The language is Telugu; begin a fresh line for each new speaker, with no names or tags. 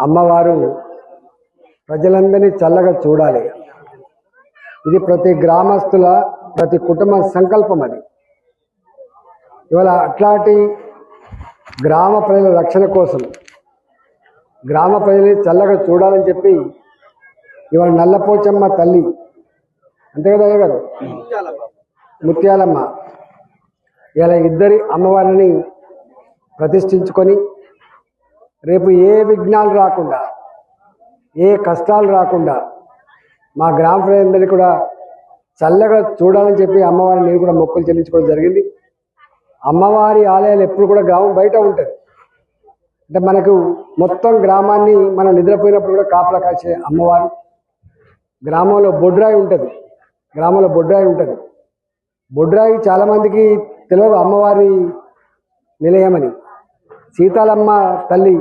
అమ్మవారు ప్రజలందరినీ చల్లగా చూడాలి. ఇది ప్రతి గ్రామస్తుల ప్రతి కుటుంబ సంకల్పం. అది ఇవాళ అట్లాంటి గ్రామ ప్రజల రక్షణ కోసం గ్రామ ప్రజల్ని చల్లగా చూడాలని చెప్పి ఇవాళ నల్లపోచమ్మ తల్లి అంతే కదా గారు ముత్యాలమ్మ ఇలా ఇద్దరి అమ్మవారిని ప్రతిష్ఠించుకొని రేపు ఏ విఘ్నాలు రాకుండా ఏ కష్టాలు రాకుండా మా గ్రామ ప్రజలందరినీ కూడా చల్లగా చూడాలని చెప్పి అమ్మవారిని నేను కూడా మొక్కులు చెల్లించుకోవడం జరిగింది. అమ్మవారి ఆలయాలు ఎప్పుడు కూడా గ్రామం బయట ఉంటుంది. అంటే మనకు మొత్తం గ్రామాన్ని మనం నిద్రపోయినప్పుడు కూడా కాపలా కాసే అమ్మవారు. గ్రామంలో బొడ్రాయి ఉంటుంది. బొడ్రాయి చాలామందికి తెలియదు అమ్మవారి నిలయమని. సీతాలమ్మ తల్లి